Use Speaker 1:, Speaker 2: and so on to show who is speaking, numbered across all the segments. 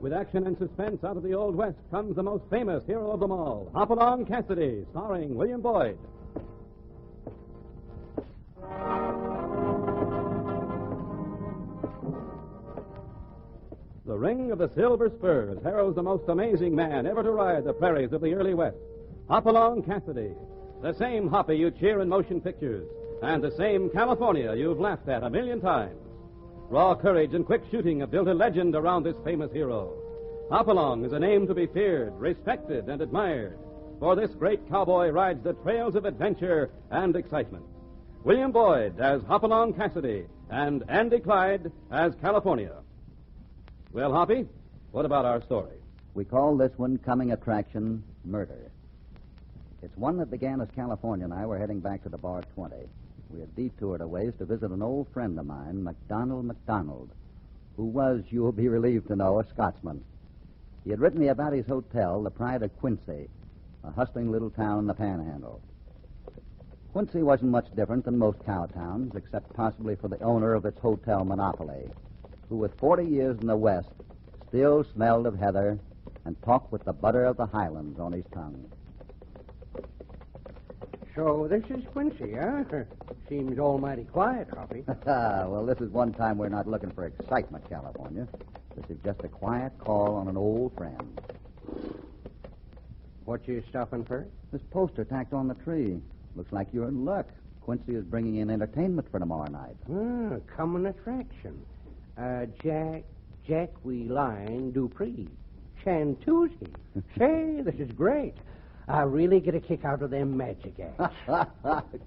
Speaker 1: With action and suspense out of the Old West comes the most famous hero of them all, Hopalong Cassidy, starring William Boyd. The ring of the silver spurs heralds the most amazing man ever to ride the prairies of the early West, Hopalong Cassidy. The same Hoppy you cheer in motion pictures, and the same California you've laughed at a million times. Raw courage and quick shooting have built a legend around this famous hero. Hopalong is a name to be feared, respected, and admired, for this great cowboy rides the trails of adventure and excitement. William Boyd as Hopalong Cassidy, and Andy Clyde as California. Well, Hoppy, what about our story?
Speaker 2: We call this one Coming Attraction Murder. It's one that began as California and I were heading back to the Bar 20. We had detoured a ways to visit an old friend of mine, MacDonald, who was, you'll be relieved to know, a Scotsman. He had written me about his hotel, the Pride of Quincy, a hustling little town in the Panhandle. Quincy wasn't much different than most cow towns, except possibly for the owner of its hotel monopoly, who with 40 years in the West still smelled of heather and talked with the butter of the Highlands on his tongue.
Speaker 3: So this is Quincy, huh? Seems almighty quiet, Hoppy.
Speaker 2: Well, this is one time we're not looking for excitement, California. This is just a quiet call on an old friend.
Speaker 3: What you stopping for?
Speaker 2: This poster tacked on the tree. Looks like you're in luck. Quincy is bringing in entertainment for tomorrow night.
Speaker 3: Common attraction. Jack we line Dupree. Chantusi. Say, this is great. I really get a kick out of them magic acts.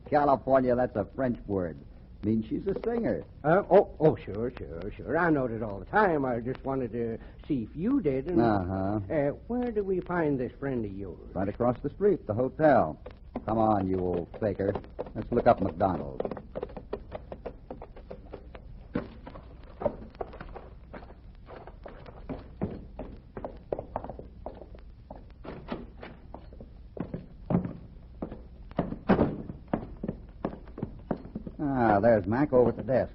Speaker 2: California, that's a French word. Means she's a singer.
Speaker 3: Sure. I know it all the time. I just wanted to see if you did. And, where do we find this friend of yours?
Speaker 2: Right across the street, the hotel. Come on, you old faker. Let's look up MacDonald. There's Mac over at the desk.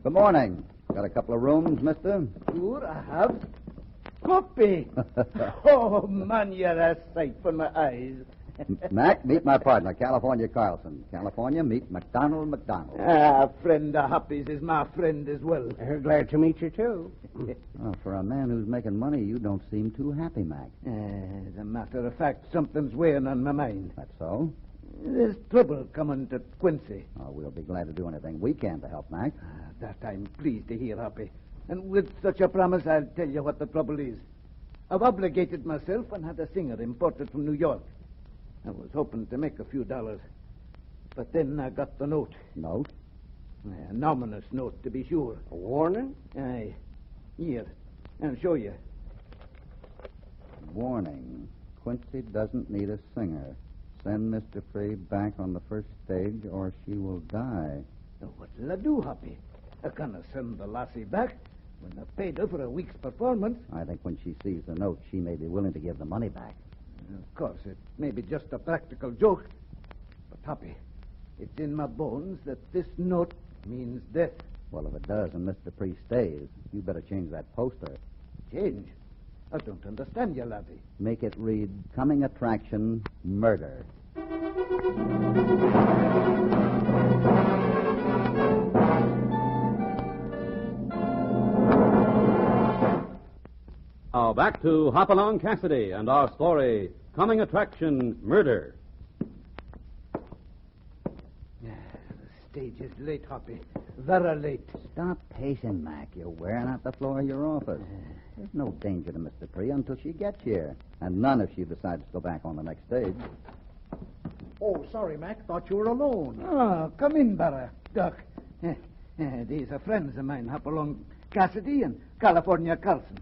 Speaker 2: Good morning. Got a couple of rooms, mister?
Speaker 4: Sure, I have. Coffee! Oh, man, you're a sight for my eyes.
Speaker 2: Mac, meet my partner, California Carlson. California, meet MacDonald.
Speaker 4: Friend of Hoppy's is my friend as well.
Speaker 3: Glad to meet you, too.
Speaker 2: For a man who's making money, you don't seem too happy, Mac.
Speaker 4: As a matter of fact, something's weighing on my mind.
Speaker 2: That's so?
Speaker 4: There's trouble coming to Quincy.
Speaker 2: We'll be glad to do anything we can to help, Mac.
Speaker 4: That I'm pleased to hear, Hoppy. And with such a promise, I'll tell you what the trouble is. I've obligated myself and had a singer imported from New York. I was hoping to make a few dollars. But then I got the note.
Speaker 2: Note?
Speaker 4: An ominous note, to be sure.
Speaker 3: A warning?
Speaker 4: Aye. Here. I'll show you.
Speaker 2: Warning. Quincy doesn't need a singer. Send Miss Dupree back on the first stage or she will die.
Speaker 4: What'll I do, Hoppy? I can't send the lassie back when I paid her for a week's performance.
Speaker 2: I think when she sees the note, she may be willing to give the money back.
Speaker 4: Of course, it may be just a practical joke. But, Hoppy, it's in my bones that this note means death.
Speaker 2: Well, if it does and Miss Dupree stays, you better change that poster.
Speaker 4: Change? I don't understand you, laddie.
Speaker 2: Make it read, Coming Attraction, Murder.
Speaker 1: Now back to Hopalong Cassidy and our story, Coming Attraction, Murder.
Speaker 4: The stage is late, Hoppy. Very late.
Speaker 2: Stop pacing, Mac. You're wearing out the floor of your office. There's no danger to Miss Dupree until she gets here, and none if she decides to go back on the next stage.
Speaker 5: Oh, sorry, Mac. Thought you were alone.
Speaker 4: Oh, come in, Barra. Doc. These are friends of mine, Hopalong Cassidy and California Carlson.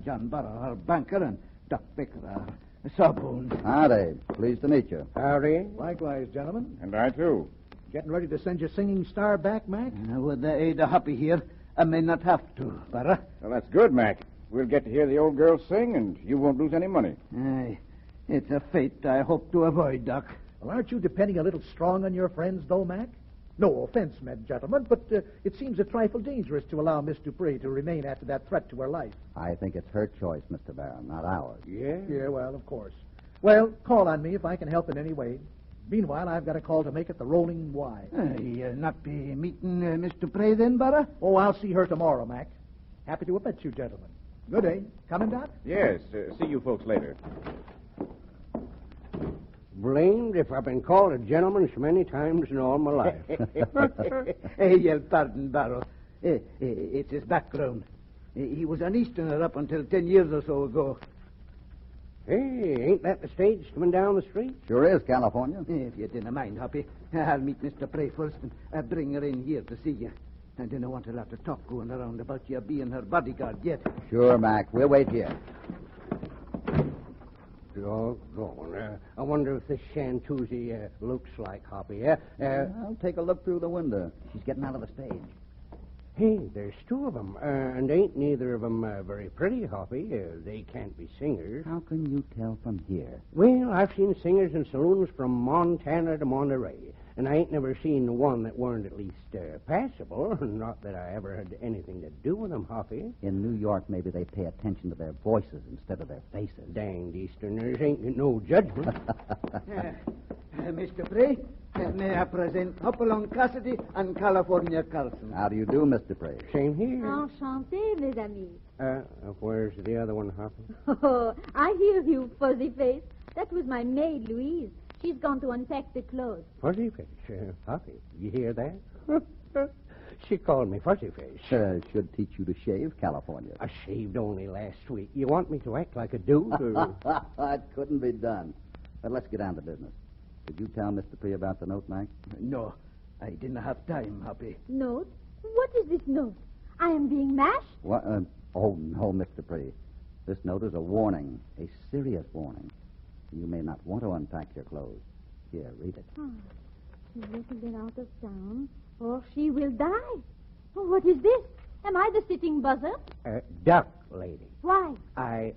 Speaker 4: John Barra, our banker, and Doc Baker, our sawbones.
Speaker 2: Howdy. Pleased to meet you.
Speaker 3: Howdy.
Speaker 5: Likewise, gentlemen.
Speaker 6: And I, too.
Speaker 5: Getting ready to send your singing star back, Mac?
Speaker 4: With the aid of Hoppy here, I may not have to, Barra.
Speaker 6: Well, that's good, Mac. We'll get to hear the old girl sing, and you won't lose any money.
Speaker 4: Aye. It's a fate I hope to avoid, Doc.
Speaker 5: Well, aren't you depending a little strong on your friends, though, Mac? No offense meant, gentlemen, but it seems a trifle dangerous to allow Miss Dupree to remain after that threat to her life.
Speaker 2: I think it's her choice, Mr. Barron, not ours.
Speaker 3: Yeah?
Speaker 5: Yeah, well, of course. Well, call on me if I can help in any way. Meanwhile, I've got a call to make at the Rolling Y.
Speaker 4: You'll not be meeting Miss Dupree then, Barra?
Speaker 5: Oh, I'll see her tomorrow, Mac. Happy to have met you, gentlemen. Good day. Coming, Doc?
Speaker 6: Yes. See you folks later.
Speaker 3: Blamed if I've been called a gentleman so many times in all my life.
Speaker 4: Hey, you'll pardon, Barrow. It's his background. He was an Easterner up until 10 years or so ago.
Speaker 3: Hey, ain't that the stage coming down the street?
Speaker 2: Sure is, California.
Speaker 4: If you didn't mind, Hoppy, I'll meet Miss Dupree first and bring her in here to see you. I didn't want a lot of talk going around about you being her bodyguard yet.
Speaker 2: Sure, Mac. We'll wait here.
Speaker 3: Doggone. I wonder if this Shantuzi looks like Hoppy,
Speaker 2: I'll take a look through the window. She's getting out of the stage.
Speaker 3: Hey, there's two of them, and ain't neither of them very pretty, Hoppy. They can't be singers.
Speaker 2: How can you tell from here?
Speaker 3: Well, I've seen singers in saloons from Montana to Monterey, and I ain't never seen one that weren't at least passable. Not that I ever had anything to do with them, Hoppy.
Speaker 2: In New York, maybe they pay attention to their voices instead of their faces.
Speaker 3: Danged Easterners ain't no judgment.
Speaker 4: Miss Dupree, may I present Hopalong Cassidy and California Carlson.
Speaker 2: How do you do, Mr. Prey?
Speaker 3: Same here.
Speaker 7: Enchanté, mes amis.
Speaker 3: Where's the other one, Hoppy?
Speaker 7: Oh, I hear you, fuzzy face. That was my maid, Louise. She's gone to unpack the clothes.
Speaker 3: Fuzzy face, Hoppy. You hear that? She called me fuzzy face.
Speaker 2: Should teach you to shave, California.
Speaker 3: I shaved only last week. You want me to act like a dude? Or...
Speaker 2: It couldn't be done. But let's get down to business. Did you tell Mr. P about the note, Mac?
Speaker 4: No, I didn't have time, Hoppy.
Speaker 7: Note? What is this note? I am being mashed?
Speaker 2: What? Oh, no, Mr. P. This note is a warning, a serious warning. You may not want to unpack your clothes. Here, read it.
Speaker 7: Oh, she's little bit out of town, or she will die. Oh, what is this? Am I the sitting buzzard?
Speaker 3: Duck, lady.
Speaker 7: Why?
Speaker 3: Why?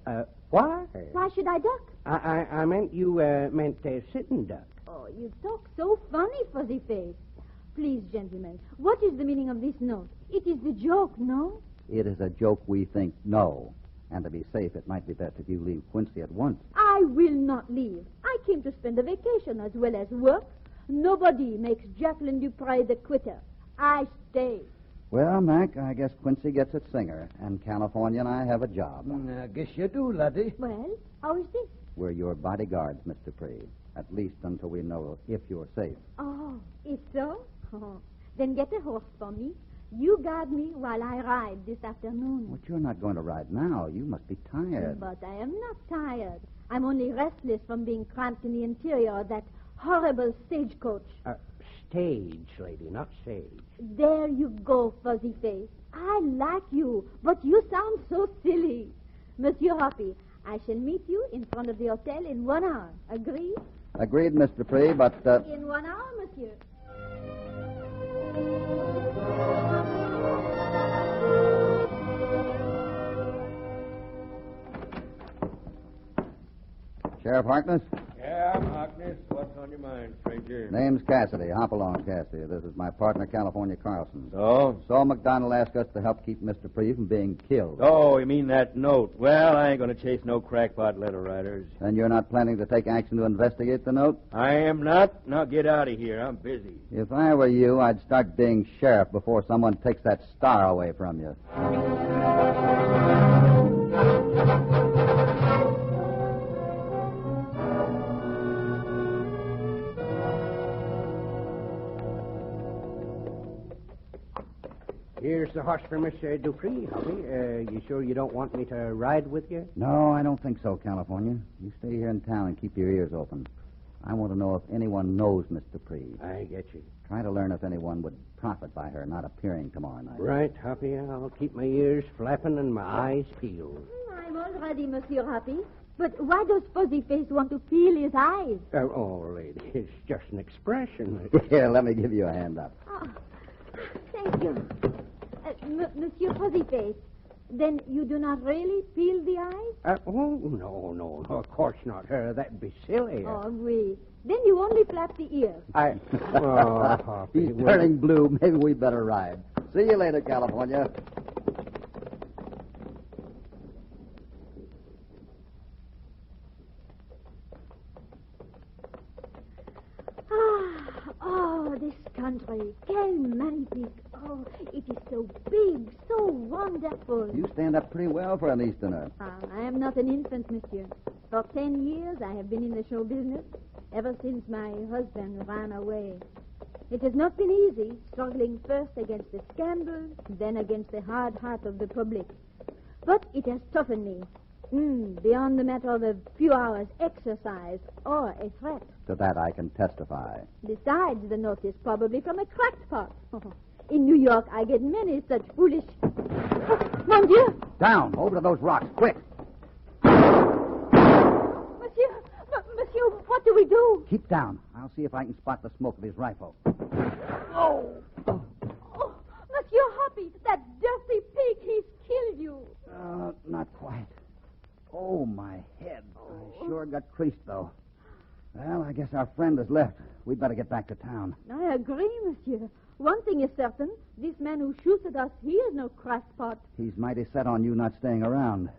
Speaker 7: Why should I duck?
Speaker 3: I meant you meant sitting duck.
Speaker 7: Oh, you talk so funny, fuzzy face. Please, gentlemen, what is the meaning of this note? It is the joke, no?
Speaker 2: It is a joke, we think, no. And to be safe, it might be best if you leave Quincy at once.
Speaker 7: I will not leave. I came to spend a vacation as well as work. Nobody makes Jacqueline Dupre the quitter. I stay.
Speaker 2: Well, Mac, I guess Quincy gets its singer, and California and I have a job.
Speaker 4: I guess you do, laddie.
Speaker 7: Well, how is this?
Speaker 2: We're your bodyguards, Mr. Pree. At least until we know if you're safe.
Speaker 7: Oh, is so? Oh, then get a horse for me. You guard me while I ride this afternoon.
Speaker 2: But you're not going to ride now. You must be tired.
Speaker 7: But I am not tired. I'm only restless from being cramped in the interior of that horrible stagecoach.
Speaker 3: Stage, lady, not sage.
Speaker 7: There you go, fuzzy face. I like you, but you sound so silly. Monsieur Hoppy, I shall meet you in front of the hotel in 1 hour. Agree?
Speaker 2: Agreed, Mr. Pree, but...
Speaker 7: In 1 hour, monsieur.
Speaker 2: Sheriff Harkness?
Speaker 8: Yeah, I'm Harkness. What's on your mind, stranger?
Speaker 2: Name's Cassidy, Hopalong Cassidy. This is my partner, California Carlson.
Speaker 8: So?
Speaker 2: Saul McDonald asked us to help keep Mr. Pree from being killed.
Speaker 8: Oh, you mean that note? Well, I ain't going to chase no crackpot letter writers.
Speaker 2: And you're not planning to take action to investigate the note?
Speaker 8: I am not. Now get out of here. I'm busy.
Speaker 2: If I were you, I'd start being sheriff before someone takes that star away from you.
Speaker 3: Here's the horse for Miss Dupree, Hoppy. You sure you don't want me to ride with you?
Speaker 2: No, I don't think so, California. You stay here in town and keep your ears open. I want to know if anyone knows Miss Dupree.
Speaker 3: I get you.
Speaker 2: Try to learn if anyone would profit by her not appearing tomorrow night.
Speaker 3: Right, Hoppy. I'll keep my ears flapping and my eyes peeled.
Speaker 7: I'm all ready, Monsieur Hoppy. But why does Fuzzy Face want to peel his eyes?
Speaker 3: Oh, lady, it's just an expression.
Speaker 2: Here, let me give you a hand up.
Speaker 7: Oh, thank you. Monsieur Fuzzy Face, Then you do not really feel the eyes?
Speaker 3: No, of course not. That'd be silly.
Speaker 7: Oh, oui. Then you only flap the ears.
Speaker 2: He's turning blue. Maybe we better ride. See you later, California.
Speaker 7: Oh, this country. Quel magnifique. Oh, it is so big, so wonderful.
Speaker 2: You stand up pretty well for an Easterner.
Speaker 7: I am not an infant, monsieur. For 10 years I have been in the show business, ever since my husband ran away. It has not been easy, struggling first against the scandal, then against the hard heart of the public. But it has toughened me. Beyond the matter of a few hours' exercise or a threat.
Speaker 2: To that I can testify.
Speaker 7: Besides the notice, probably from a cracked pot. In New York, I get many such foolish... Oh, mon Dieu!
Speaker 2: Down! Over to those rocks, quick!
Speaker 7: Monsieur, what do we do?
Speaker 2: Keep down. I'll see if I can spot the smoke of his rifle.
Speaker 7: Oh, Monsieur Hoppy, that dirty pig, he's killed you.
Speaker 2: Not quite. Oh, my head. I sure got creased, though. Well, I guess our friend has left. We'd better get back to town.
Speaker 7: I agree, monsieur. One thing is certain. This man who shoots at us, he is no crackpot.
Speaker 2: He's mighty set on you not staying around.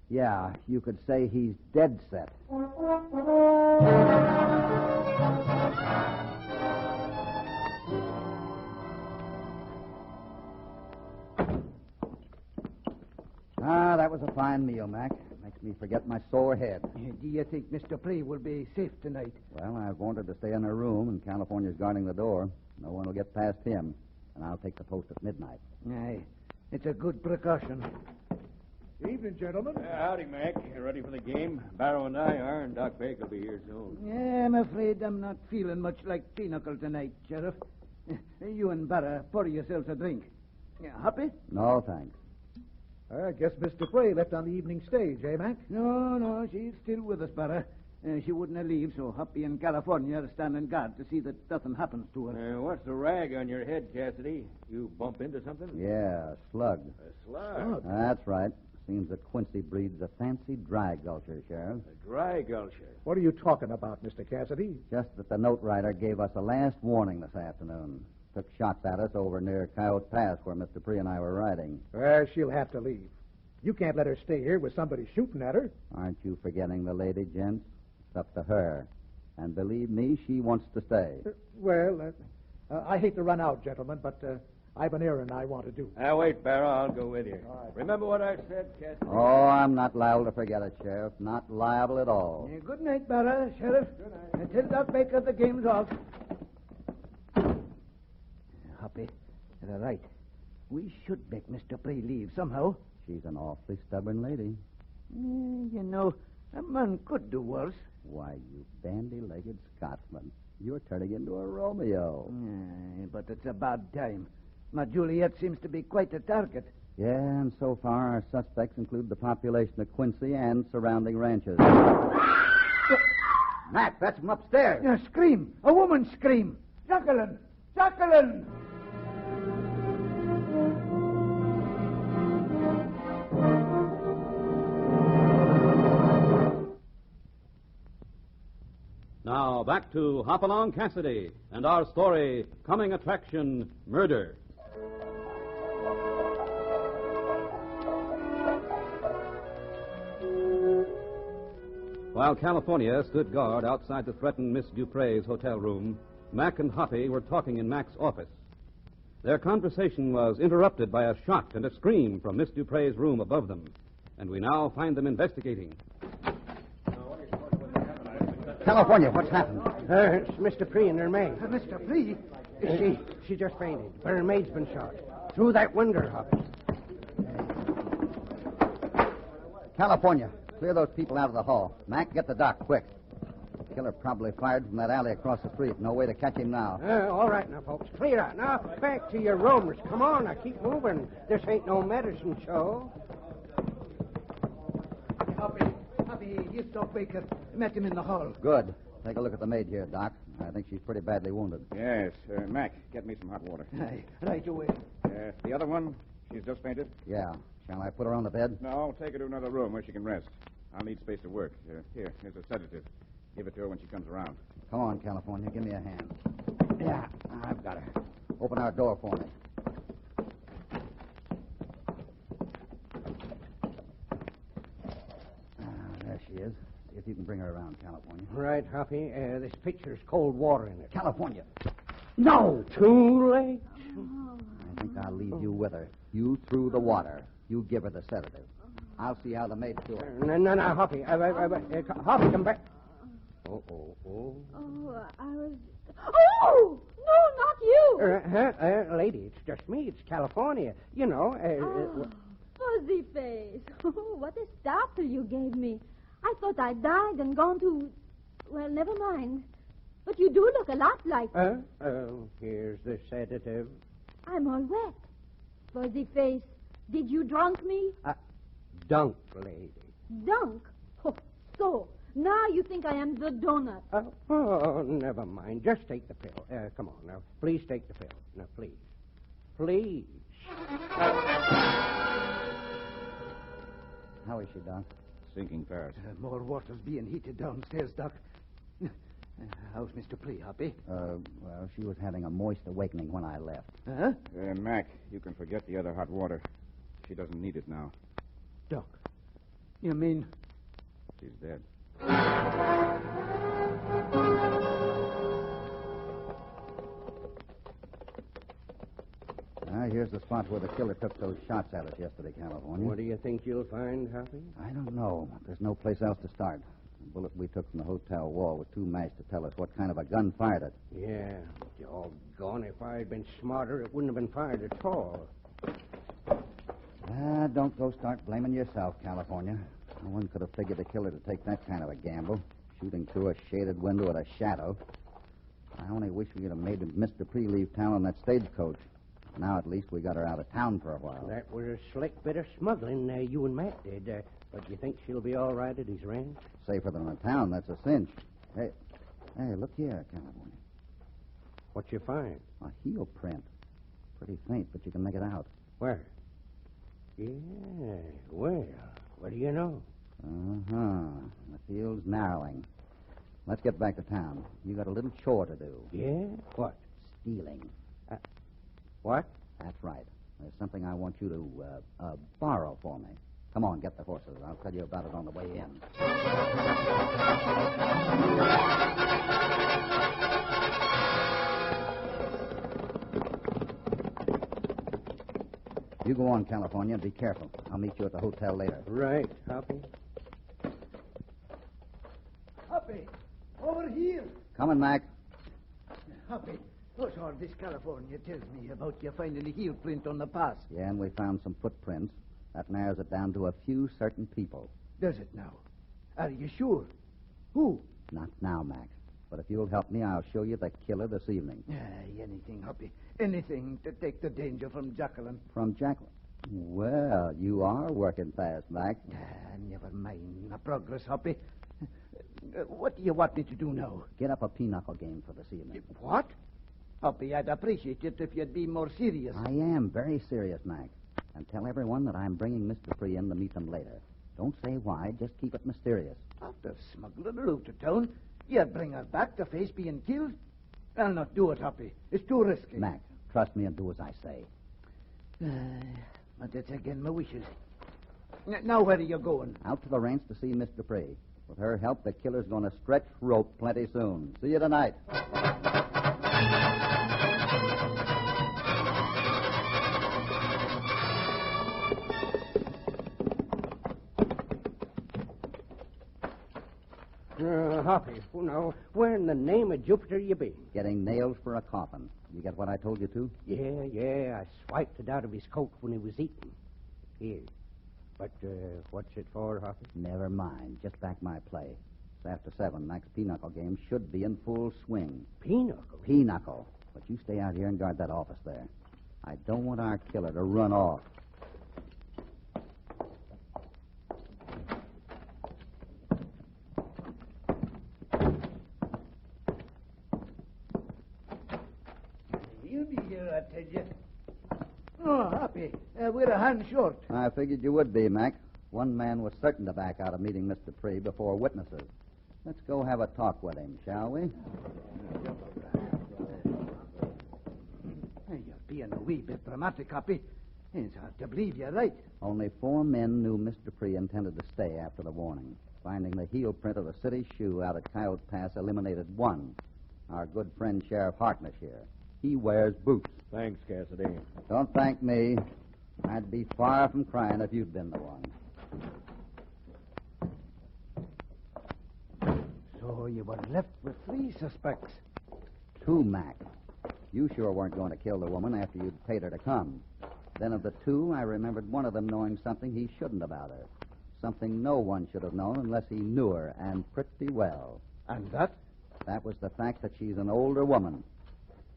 Speaker 2: Yeah, you could say he's dead set. That was a fine meal, Mac. Makes me forget my sore head.
Speaker 4: Do you think Mr. Pree will be safe tonight?
Speaker 2: Well, I've warned her to stay in her room, and California's guarding the door. No one will get past him, and I'll take the post at midnight.
Speaker 4: Aye, it's a good precaution.
Speaker 5: Evening, gentlemen.
Speaker 8: Howdy, Mac. You ready for the game? Barrow and I are, and Doc Baker will be here soon.
Speaker 4: Yeah, I'm afraid I'm not feeling much like Pinochle tonight, Sheriff. You and Barra, pour yourselves a drink. Happy?
Speaker 2: No, thanks.
Speaker 5: I guess Miss Dupree left on the evening stage, eh, Mac?
Speaker 4: No, she's still with us, Barra. She wouldn't leave, so Happy in California are standing guard to see that nothing happens to her.
Speaker 8: What's the rag on your head, Cassidy? You bump into something?
Speaker 2: Yeah, a slug.
Speaker 8: A slug?
Speaker 2: That's right. Seems that Quincy breeds a fancy dry gulcher, Sheriff.
Speaker 8: A dry gulcher?
Speaker 5: What are you talking about, Mr. Cassidy?
Speaker 2: Just that the note writer gave us a last warning this afternoon. Took shots at us over near Coyote Pass where Mr. Pree and I were riding.
Speaker 5: Well, she'll have to leave. You can't let her stay here with somebody shooting at her.
Speaker 2: Aren't you forgetting the lady, gents? It's up to her. And believe me, she wants to stay.
Speaker 5: I hate to run out, gentlemen, but I've an errand I want to do.
Speaker 8: Wait, Barrow. I'll go with you. Remember what I said, Cassidy?
Speaker 2: Oh, I'm not liable to forget it, Sheriff. Not liable at all.
Speaker 4: Good night, Barra, Sheriff. Good night. Tell Doc Baker the game's off. Happy. They're right. We should make Mr. Pree leave somehow.
Speaker 2: She's an awfully stubborn lady.
Speaker 4: You know, a man could do worse.
Speaker 2: Why, you bandy-legged Scotsman. You're turning into a Romeo.
Speaker 4: But it's a bad time. My Juliet seems to be quite a target.
Speaker 2: Yeah, and so far our suspects include the population of Quincy and surrounding ranches. Mac, that's from upstairs.
Speaker 4: A scream. A woman's scream. Jacqueline! Jacqueline!
Speaker 1: Now, back to Hopalong Cassidy and our story, Coming Attraction, Murder. While California stood guard outside the threatened Miss Dupre's hotel room, Mac and Hoppy were talking in Mac's office. Their conversation was interrupted by a shot and a scream from Miss Dupre's room above them, and we now find them investigating.
Speaker 2: California, what's happened?
Speaker 3: It's Mr. Pree and her maid.
Speaker 4: Mr. Pree?
Speaker 3: She just fainted. Her maid's been shot. Through that window, Hoppy.
Speaker 2: California, clear those people out of the hall. Mac, get the doc, quick. The killer probably fired from that alley across the street. No way to catch him now.
Speaker 3: All right now, folks. Clear out. Now, back to your rooms. Come on, now, keep moving. This ain't no medicine show.
Speaker 4: Happy, you Doc Baker. Met him in the hall.
Speaker 2: Good. Take a look at the maid here, Doc. I think she's pretty badly wounded.
Speaker 6: Yes. Mac, get me some hot water.
Speaker 4: Aye, right away.
Speaker 6: Yes. The other one, She's just fainted?
Speaker 2: Yeah. Shall I put her on the bed?
Speaker 6: No, take her to another room where she can rest. I'll need space to work. Here's a sedative. Give it to her when she comes around.
Speaker 2: Come on, California. Give me a hand. Yeah, I've got her. Open our door for me. There she is. See if you can bring her around, California.
Speaker 3: Right, Hoppy. This picture's cold water in it.
Speaker 2: California!
Speaker 3: No! Too late.
Speaker 2: I think I'll leave you with her. You through the water. You give her the sedative. I'll see how the maids do it.
Speaker 3: No, Hoppy. Hoppy, come back. Oh.
Speaker 7: Oh, I was... Oh! No, not you!
Speaker 3: Lady, it's just me. It's California. You know.
Speaker 7: Fuzzy face. What a startle you gave me. I thought I'd died and gone to... Well, never mind. But you do look a lot like...
Speaker 3: Here's the sedative.
Speaker 7: I'm all wet. Fuzzy face, did you drunk me?
Speaker 3: Dunk, lady.
Speaker 7: Dunk? Oh, so, now you think I am the donut.
Speaker 3: Never mind. Just take the pill. Come on, now. Please take the pill. Now, please. Please.
Speaker 2: How is she, Doc?
Speaker 6: Sinking fast.
Speaker 4: More water's being heated downstairs, Doc. How's Mr. Plea, Hoppy?
Speaker 2: Well, she was having a moist awakening when I left.
Speaker 4: Huh?
Speaker 6: Mac, you can forget the other hot water. She doesn't need it now.
Speaker 4: Doc, you mean...
Speaker 6: She's dead.
Speaker 2: Here's the spot where the killer took those shots at us yesterday, California.
Speaker 3: What do you think you'll find, Hoppy?
Speaker 2: I don't know. There's no place else to start. The bullet we took from the hotel wall was too mashed to tell us what kind of a gun fired it.
Speaker 3: Yeah. Doggone, if I had been smarter, it wouldn't have been fired at all.
Speaker 2: Don't go start blaming yourself, California. No one could have figured the killer to take that kind of a gamble, shooting through a shaded window at a shadow. I only wish we could have made Mr. Pre leave town on that stagecoach. Now, at least, we got her out of town for a while.
Speaker 3: That was a slick bit of smuggling you and Matt did. But you think she'll be all right at his ranch?
Speaker 2: Safer than in town, that's a cinch. Hey, look here, California.
Speaker 3: What you find?
Speaker 2: A heel print. Pretty faint, but you can make it out.
Speaker 3: Where? Yeah, well, what do you know?
Speaker 2: Uh-huh. The field's narrowing. Let's get back to town. You got a little chore to do.
Speaker 3: Yeah? What?
Speaker 2: Stealing.
Speaker 3: What?
Speaker 2: That's right. There's something I want you to borrow for me. Come on, get the horses. I'll tell you about it on the way in. You go on, California, and be careful. I'll meet you at the hotel later.
Speaker 3: Right, Hoppy.
Speaker 4: Hoppy, over here.
Speaker 2: Coming, Mac.
Speaker 4: Hoppy, what's all this California tells me about you finding a heel print on the pass?
Speaker 2: Yeah, and we found some footprints. That narrows it down to a few certain people.
Speaker 4: Does it now? Are you sure? Who?
Speaker 2: Not now, Mac. But if you'll help me, I'll show you the killer this evening.
Speaker 4: Anything, Hoppy. Anything to take the danger from Jacqueline.
Speaker 2: From Jacqueline? Well, you are working fast, Mac.
Speaker 4: Never mind my progress, Hoppy. What do you want me to do now?
Speaker 2: Get up a pinochle game for this evening.
Speaker 4: What? Hoppy, I'd appreciate it if you'd be more serious.
Speaker 2: I am very serious, Mac. And tell everyone that I'm bringing Mr. Free in to meet them later. Don't say why, just keep it mysterious.
Speaker 4: After smuggling her out of town, you'd bring her back to face being killed? I'll not do it, Hoppy. It's too risky.
Speaker 2: Mac, trust me and do as I say.
Speaker 4: But it's again my wishes. Now where are you going?
Speaker 2: Out to the ranch to see Mr. Free. With her help, the killer's going to stretch rope plenty soon. See you tonight.
Speaker 3: Hoppy, now, where in the name of Jupiter you been?
Speaker 2: Getting nails for a coffin. You get what I told you to?
Speaker 3: Yeah, I swiped it out of his coat when he was eating. Here. But what's it for, Hoppy?
Speaker 2: Never mind. Just back my play. It's after 7. Mac's pinochle game should be in full swing.
Speaker 3: Pinochle?
Speaker 2: Pinochle. But you stay out here and guard that office there. I don't want our killer to run off.
Speaker 4: He'll be here, I tell you. Oh, Hoppy, we're a hand short.
Speaker 2: I figured you would be, Mac. One man was certain to back out of meeting Mr. Dupree before witnesses. Let's go have a talk with him, shall we?
Speaker 4: Hey, you're being a wee bit dramatic, Hoppy. It's hard to believe you're right.
Speaker 2: Only 4 men knew Mr. Dupree intended to stay after the warning. Finding the heel print of the city shoe out at Coyote Pass eliminated one. Our good friend Sheriff Harkness here. He wears boots.
Speaker 8: Thanks, Cassidy.
Speaker 2: Don't thank me. I'd be far from crying if you'd been the one.
Speaker 4: So you were left with 3 suspects.
Speaker 2: 2, Mac. You sure weren't going to kill the woman after you'd paid her to come. Then of the 2, I remembered one of them knowing something he shouldn't about her. Something no one should have known unless he knew her, and pretty well.
Speaker 4: And that?
Speaker 2: That was the fact that she's an older woman.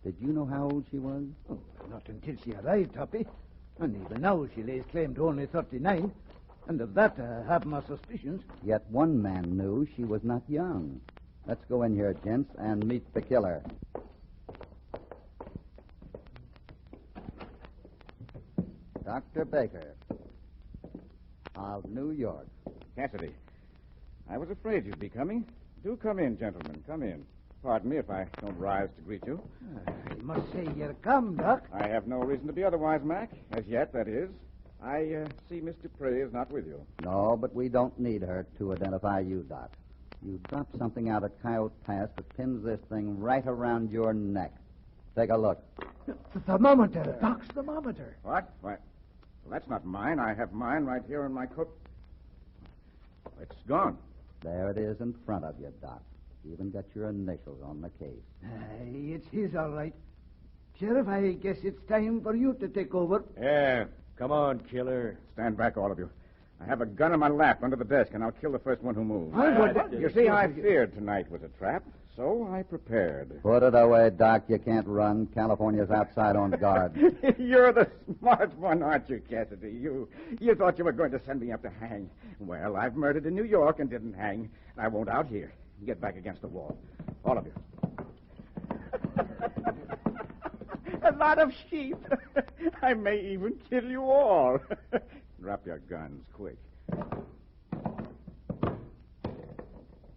Speaker 2: Did you know how old she was?
Speaker 4: Oh, not until she arrived, Hoppy. And even now she lays claim to only 39. And of that, I have my suspicions.
Speaker 2: Yet one man knew she was not young. Let's go in here, gents, and meet the killer. Dr. Baker of New York.
Speaker 6: Cassidy, I was afraid you'd be coming. Do come in, gentlemen. Come in. Pardon me if I don't rise to greet you.
Speaker 4: I must say you're come, Doc.
Speaker 6: I have no reason to be otherwise, Mac. As yet, that is. I see Miss Dupree is not with you.
Speaker 2: No, but we don't need her to identify you, Doc. You dropped something out at Coyote Pass that pins this thing right around your neck. Take a look.
Speaker 5: The thermometer. Doc's thermometer.
Speaker 6: What? Why? Well, that's not mine. I have mine right here in my coat. It's gone.
Speaker 2: There it is in front of you, Doc. Even got your initials on the case.
Speaker 4: It's his, all right. Sheriff, I guess it's time for you to take over.
Speaker 8: Yeah, come on, killer.
Speaker 6: Stand back, all of you. I have a gun in my lap under the desk, and I'll kill the first one who moves.
Speaker 4: You
Speaker 6: see, I feared tonight was a trap, so I prepared.
Speaker 2: Put it away, Doc. You can't run. California's outside on guard.
Speaker 6: You're the smart one, aren't you, Cassidy? You thought you were going to send me up to hang. Well, I've murdered in New York and didn't hang. I won't out here. Get back against the wall. All of you. A lot of sheep. I may even kill you all. Drop your guns, quick.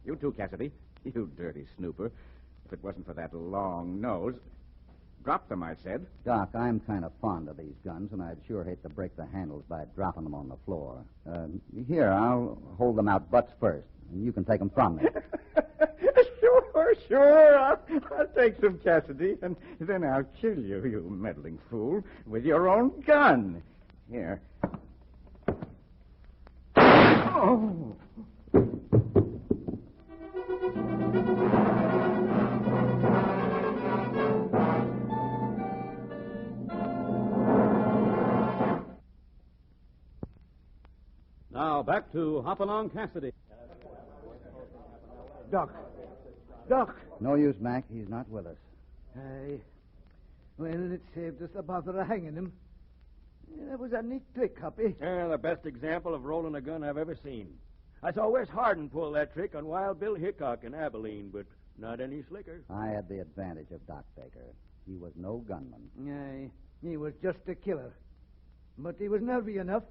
Speaker 6: You too, Cassidy. You dirty snooper. If it wasn't for that long nose. Drop them, I said.
Speaker 2: Doc, I'm kind of fond of these guns, and I'd sure hate to break the handles by dropping them on the floor. Here, I'll hold them out butts first, and you can take them from me.
Speaker 6: Sure. I'll take some, Cassidy, and then I'll kill you, you meddling fool, with your own gun. Here. Oh!
Speaker 1: Now, back to Hopalong Cassidy.
Speaker 4: Doc.
Speaker 2: No use, Mac. He's not with us.
Speaker 4: Well, it saved us the bother of hanging him. That was a neat trick, Hoppy.
Speaker 8: Yeah, the best example of rolling a gun I've ever seen. I saw Wes Hardin pull that trick on Wild Bill Hickok in Abilene, but not any slicker.
Speaker 2: I had the advantage of Doc Baker. He was no gunman.
Speaker 4: Aye, he was just a killer. But he was nervy enough,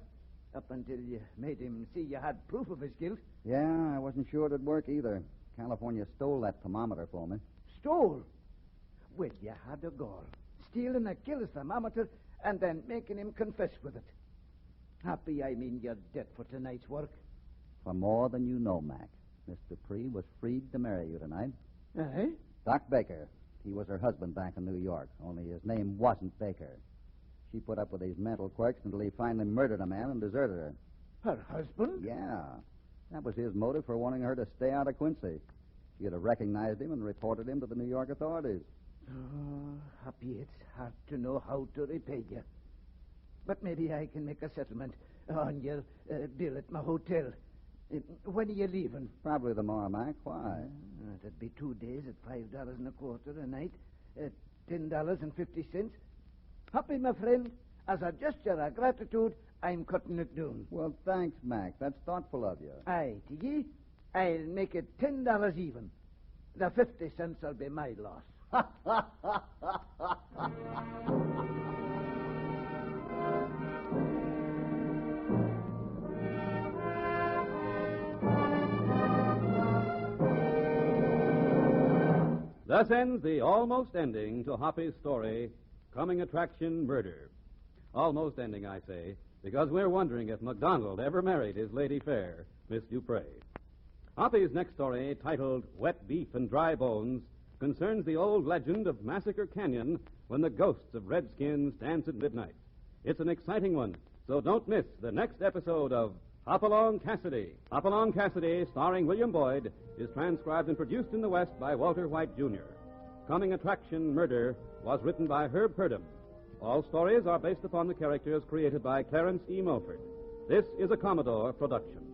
Speaker 4: up until you made him see you had proof of his guilt.
Speaker 2: Yeah, I wasn't sure it'd work either. California stole that thermometer for me.
Speaker 4: Stole? Well, you had a gall. Stealing a killer's thermometer and then making him confess with it. Happy, I mean, you're dead for tonight's work.
Speaker 2: For more than you know, Mac. Miss Dupree was freed to marry you tonight.
Speaker 4: Eh?
Speaker 2: Doc Baker. He was her husband back in New York, only his name wasn't Baker. She put up with his mental quirks until he finally murdered a man and deserted her.
Speaker 4: Her husband?
Speaker 2: Yeah. That was his motive for wanting her to stay out of Quincy. She'd have recognized him and reported him to the New York authorities.
Speaker 4: Oh, Happy, it's hard to know how to repay you. But maybe I can make a settlement on your bill at my hotel. When are you leaving?
Speaker 2: Probably tomorrow, Mac. Why?
Speaker 4: That'd be 2 days at $5.25 a night. $10.50. Happy, my friend, as a gesture of gratitude, I'm cutting it down.
Speaker 2: Well, thanks, Mac. That's thoughtful of you.
Speaker 4: Aye, to ye, I'll make it $10 even. The 50 cents will be my loss.
Speaker 1: Thus ends the almost ending to Hoppy's story, Coming Attraction Murder. Almost ending, I say, because we're wondering if MacDonald ever married his lady fair, Miss Dupre. Hoppy's next story, titled Wet Beef and Dry Bones, concerns the old legend of Massacre Canyon when the ghosts of redskins dance at midnight. It's an exciting one, so don't miss the next episode of Hopalong Cassidy. Hopalong Cassidy, starring William Boyd, is transcribed and produced in the West by Walter White, Jr. Coming Attraction Murder was written by Herb Purdom. All stories are based upon the characters created by Clarence E. Mulford. This is a Commodore production.